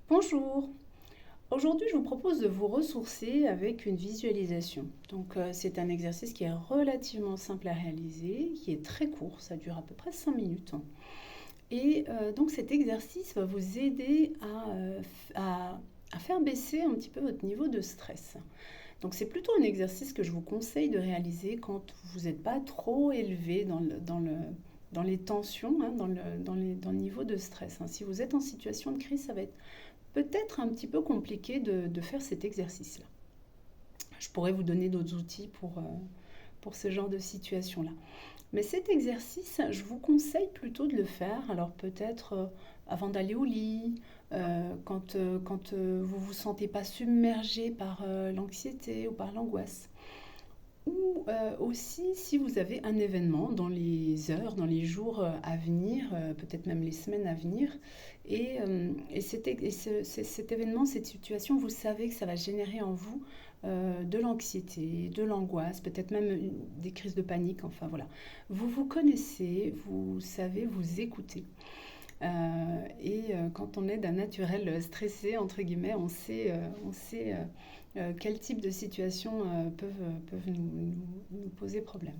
Bonjour. Aujourd'hui, je vous propose de vous ressourcer avec une visualisation. C'est un exercice qui est relativement simple à réaliser, qui est très court, ça dure à peu près 5 minutes. Cet exercice va vous aider à faire baisser un petit peu votre niveau de stress. Donc, c'est plutôt un exercice que je vous conseille de réaliser quand vous n'êtes pas trop élevé dans les tensions, hein, dans le niveau de stress, hein. Si vous êtes en situation de crise, ça va être peut-être un petit peu compliqué de faire cet exercice-là. Je pourrais vous donner d'autres outils pour ce genre de situation-là. Mais cet exercice, je vous conseille plutôt de le faire, alors peut-être avant d'aller au lit, quand vous ne vous sentez pas submergé par l'anxiété ou par l'angoisse. Ou aussi si vous avez un événement dans les heures, dans les jours à venir, peut-être même les semaines à venir, cet événement, cette situation, vous savez que ça va générer en vous de l'anxiété, de l'angoisse, peut-être même des crises de panique, enfin voilà. Vous vous connaissez, vous savez vous écouter. Quand on est d'un naturel stressé, entre guillemets, on sait quel type de situation peuvent nous poser problème.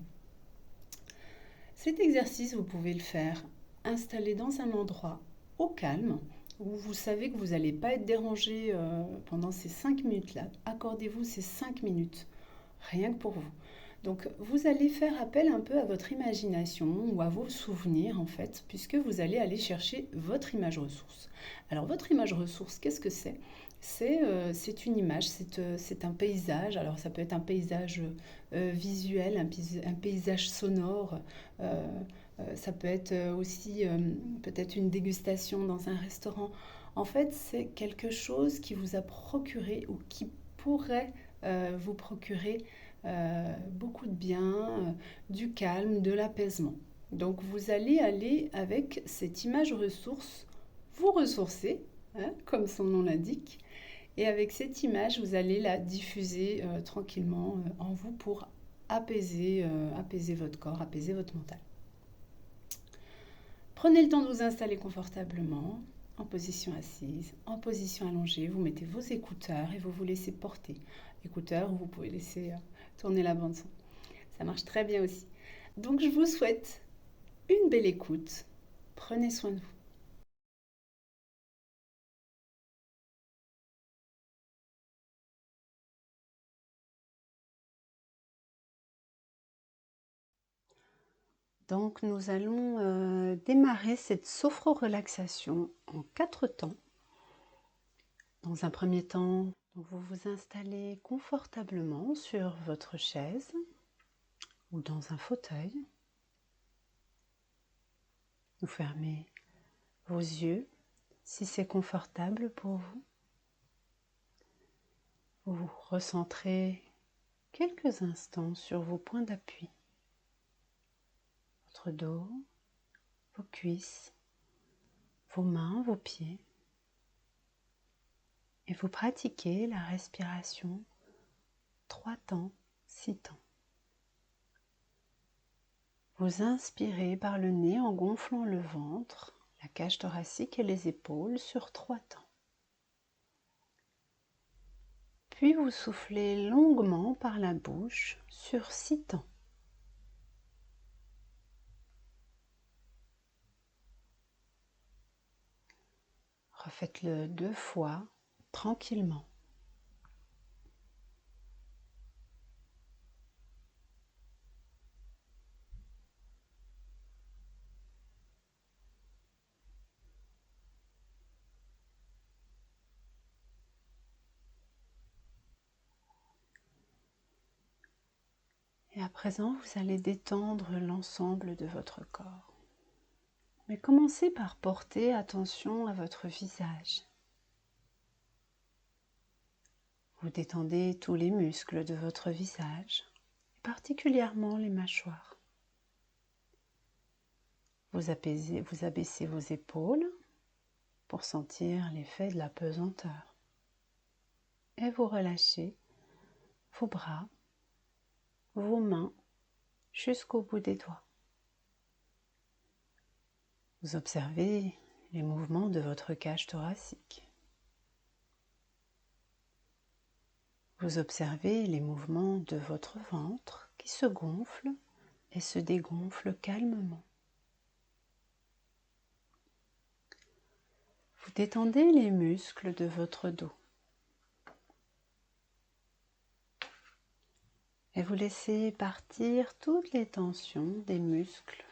Cet exercice, vous pouvez le faire installé dans un endroit au calme, où vous savez que vous n'allez pas être dérangé pendant ces 5 minutes-là. Accordez-vous ces 5 minutes, rien que pour vous. Donc vous allez faire appel un peu à votre imagination ou à vos souvenirs en fait, puisque vous allez aller chercher votre image ressource. Alors votre image ressource, qu'est-ce que c'est? C'est une image, c'est un paysage. Alors ça peut être un paysage visuel, un paysage sonore. euh, Ça peut être aussi peut-être une dégustation dans un restaurant. En fait, c'est quelque chose qui vous a procuré ou qui pourrait vous procurer beaucoup de bien, du calme, de l'apaisement. Donc vous allez aller avec cette image ressource, vous ressourcer, hein, comme son nom l'indique, et avec cette image, vous allez la diffuser tranquillement en vous pour apaiser votre corps, apaiser votre mental. Prenez le temps de vous installer confortablement, en position assise, en position allongée. Vous mettez vos écouteurs et vous vous laissez porter. Écouteurs, vous pouvez laisser tourner la bande son. Ça marche très bien aussi. Donc je vous souhaite une belle écoute. Prenez soin de vous. Donc nous allons démarrer cette sophro-relaxation en 4 temps. Dans un premier temps, vous vous installez confortablement sur votre chaise ou dans un fauteuil. Vous fermez vos yeux si c'est confortable pour vous. Vous vous recentrez quelques instants sur vos points d'appui, votre dos, vos cuisses, vos mains, vos pieds. Et vous pratiquez la respiration 3 temps, 6 temps. Vous inspirez par le nez en gonflant le ventre, la cage thoracique et les épaules sur 3 temps. Puis vous soufflez longuement par la bouche sur 6 temps. Refaites-le 2 fois tranquillement. Et à présent, vous allez détendre l'ensemble de votre corps. Mais commencez par porter attention à votre visage. Vous détendez tous les muscles de votre visage, particulièrement les mâchoires. Vous abaissez vos épaules pour sentir l'effet de la pesanteur. Et vous relâchez vos bras, vos mains jusqu'au bout des doigts. Vous observez les mouvements de votre cage thoracique. Vous observez les mouvements de votre ventre qui se gonflent et se dégonflent calmement. Vous détendez les muscles de votre dos et vous laissez partir toutes les tensions des muscles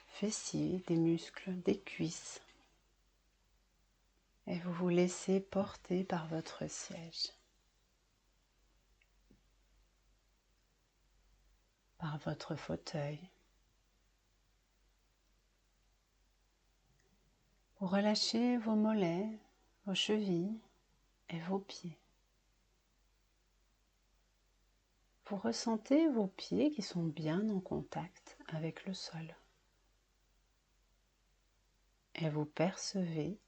fessiers, des muscles des cuisses. Et vous vous laissez porter par votre siège, par votre fauteuil. Vous relâchez vos mollets, vos chevilles et vos pieds. Vous ressentez vos pieds qui sont bien en contact avec le sol. Et vous percevez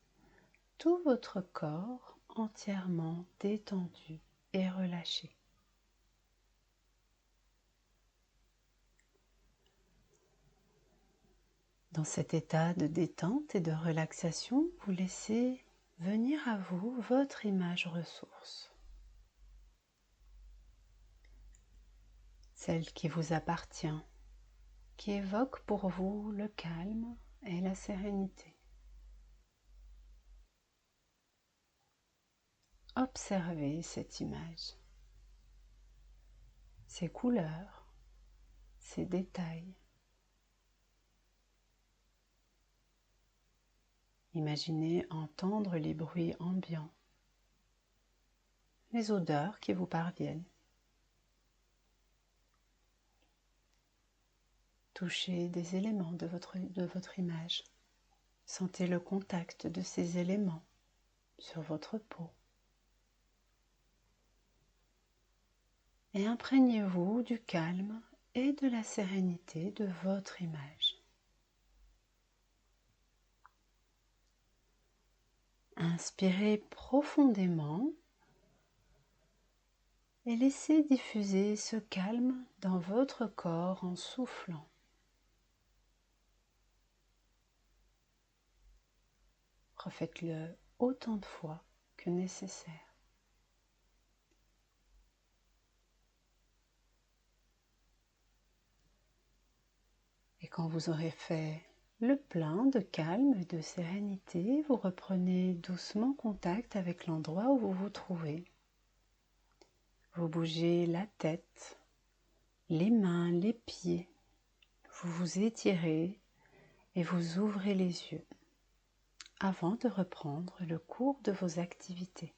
tout votre corps entièrement détendu et relâché. Dans cet état de détente et de relaxation, vous laissez venir à vous votre image ressource, celle qui vous appartient, qui évoque pour vous le calme et la sérénité. Observez cette image, ses couleurs, ses détails. Imaginez entendre les bruits ambiants, les odeurs qui vous parviennent. Touchez des éléments de votre image. Sentez le contact de ces éléments sur votre peau. Et imprégnez-vous du calme et de la sérénité de votre image. Inspirez profondément et laissez diffuser ce calme dans votre corps en soufflant. Refaites-le autant de fois que nécessaire. Et quand vous aurez fait le plein de calme et de sérénité, vous reprenez doucement contact avec l'endroit où vous vous trouvez. Vous bougez la tête, les mains, les pieds. Vous vous étirez et vous ouvrez les yeux avant de reprendre le cours de vos activités.